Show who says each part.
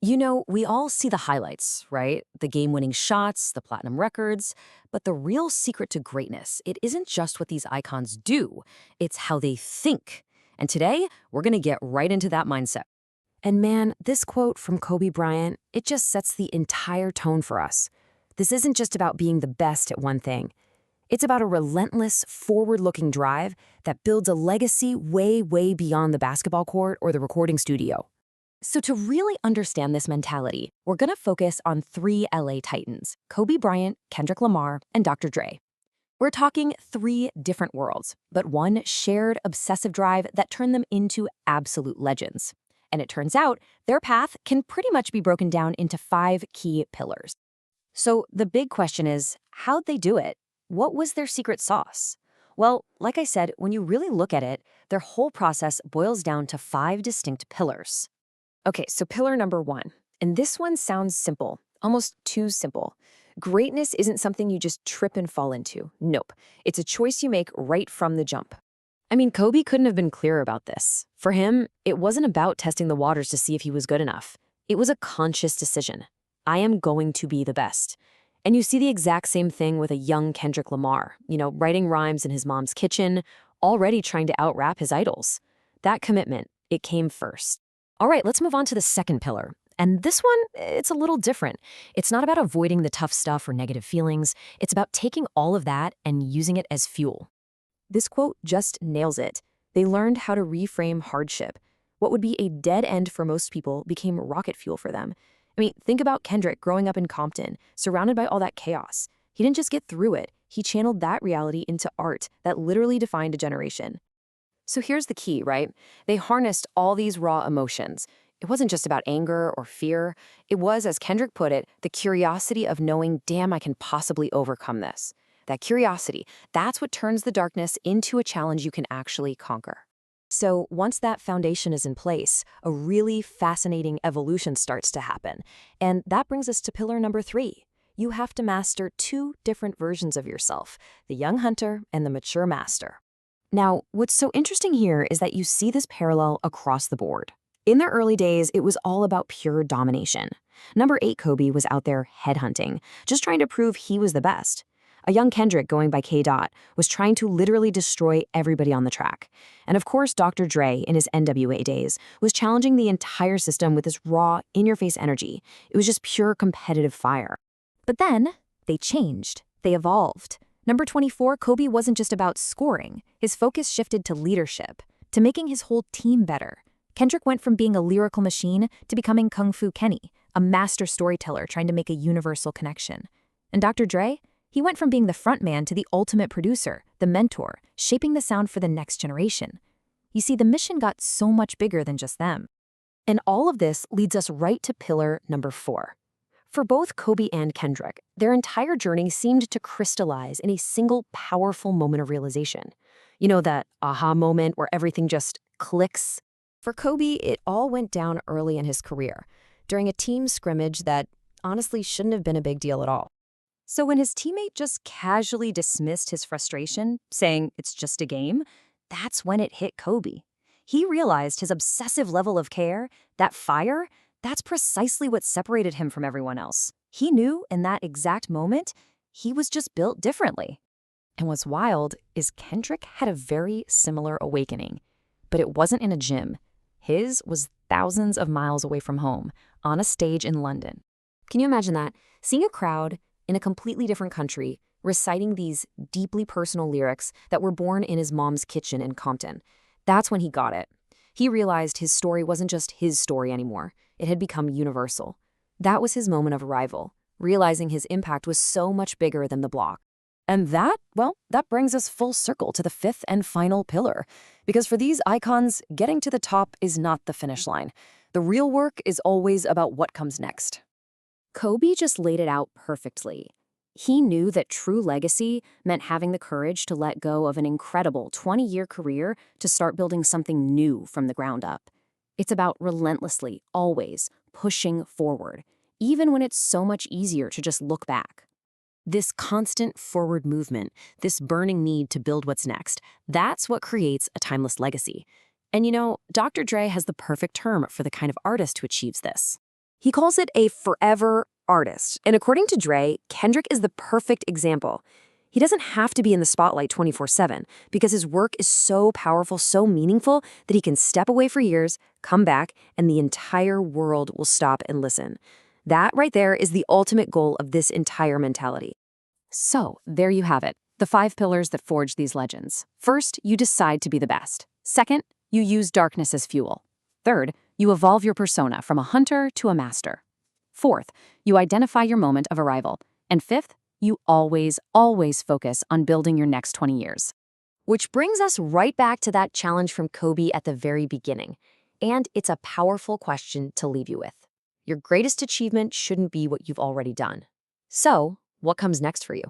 Speaker 1: We all see the highlights, right? The game-winning shots, the platinum records, but the real secret to greatness, it isn't just what these icons do, it's how they think. And today, we're going to get right into that mindset. And man, this quote from Kobe Bryant, it just sets the entire tone for us. This isn't just about being the best at one thing. It's about a relentless, forward-looking drive that builds a legacy way, way beyond the basketball court or the recording studio. So to really understand this mentality, we're going to focus on three LA Titans: Kobe Bryant, Kendrick Lamar, and Dr. Dre. We're talking three different worlds, but one shared obsessive drive that turned them into absolute legends. And it turns out their path can pretty much be broken down into five key pillars. So the big question is, how'd they do it? What was their secret sauce? Well, like I said, when you really look at it, their whole process boils down to five distinct pillars. Okay, so pillar number one, and this one sounds simple, almost too simple. Greatness isn't something you just trip and fall into. Nope, it's a choice you make right from the jump. I mean, Kobe couldn't have been clearer about this. For him, it wasn't about testing the waters to see if he was good enough. It was a conscious decision. I am going to be the best. And you see the exact same thing with a young Kendrick Lamar, writing rhymes in his mom's kitchen, already trying to out-rap his idols. That commitment, it came first. All right, let's move on to the second pillar. And this one, it's a little different. It's not about avoiding the tough stuff or negative feelings. It's about taking all of that and using it as fuel. This quote just nails it. They learned how to reframe hardship. What would be a dead end for most people became rocket fuel for them. I mean, think about Kendrick growing up in Compton, surrounded by all that chaos. He didn't just get through it. He channeled that reality into art that literally defined a generation. So here's the key, right? They harnessed all these raw emotions. It wasn't just about anger or fear. It was, as Kendrick put it, the curiosity of knowing, damn, I can possibly overcome this. That curiosity, that's what turns the darkness into a challenge you can actually conquer. So once that foundation is in place, a really fascinating evolution starts to happen. And that brings us to pillar number three. You have to master two different versions of yourself, the young hunter and the mature master. Now, what's so interesting here is that you see this parallel across the board. In their early days, it was all about pure domination. Number 8 Kobe was out there headhunting, just trying to prove he was the best. A young Kendrick, going by K. Dot, was trying to literally destroy everybody on the track. And of course, Dr. Dre, in his NWA days, was challenging the entire system with this raw, in-your-face energy. It was just pure competitive fire. But then, they changed. They evolved. Number 24, Kobe wasn't just about scoring. His focus shifted to leadership, to making his whole team better. Kendrick went from being a lyrical machine to becoming Kung Fu Kenny, a master storyteller trying to make a universal connection. And Dr. Dre? He went from being the frontman to the ultimate producer, the mentor, shaping the sound for the next generation. You see, the mission got so much bigger than just them. And all of this leads us right to pillar number 4. For both Kobe and Kendrick, their entire journey seemed to crystallize in a single powerful moment of realization. You know, that aha moment where everything just clicks? For Kobe, it all went down early in his career, during a team scrimmage that honestly shouldn't have been a big deal at all. So when his teammate just casually dismissed his frustration, saying it's just a game, that's when it hit Kobe. He realized his obsessive level of care, that fire, that's precisely what separated him from everyone else. He knew in that exact moment, he was just built differently. And what's wild is Kendrick had a very similar awakening, but it wasn't in a gym. His was thousands of miles away from home, on a stage in London. Can you imagine that? Seeing a crowd in a completely different country reciting these deeply personal lyrics that were born in his mom's kitchen in Compton. That's when he got it. He realized his story wasn't just his story anymore. It had become universal. That was his moment of arrival, realizing his impact was so much bigger than the block. And that brings us full circle to the 5th and final pillar. Because for these icons, getting to the top is not the finish line. The real work is always about what comes next. Kobe just laid it out perfectly. He knew that true legacy meant having the courage to let go of an incredible 20-year career to start building something new from the ground up. It's about relentlessly, always, pushing forward, even when it's so much easier to just look back. This constant forward movement, this burning need to build what's next, that's what creates a timeless legacy. And Dr. Dre has the perfect term for the kind of artist who achieves this.
Speaker 2: He calls it a forever artist. And according to Dre, Kendrick is the perfect example. He doesn't have to be in the spotlight 24/7 because his work is so powerful, so meaningful that he can step away for years, come back, and the entire world will stop and listen. That right there is the ultimate goal of this entire mentality.
Speaker 1: So, there you have it, the 5 pillars that forge these legends. First, you decide to be the best. Second, you use darkness as fuel. Third, you evolve your persona from a hunter to a master. Fourth, you identify your moment of arrival. And fifth, you always, always focus on building your next 20 years.
Speaker 2: Which brings us right back to that challenge from Kobe at the very beginning. And it's a powerful question to leave you with. Your greatest achievement shouldn't be what you've already done. So, what comes next for you?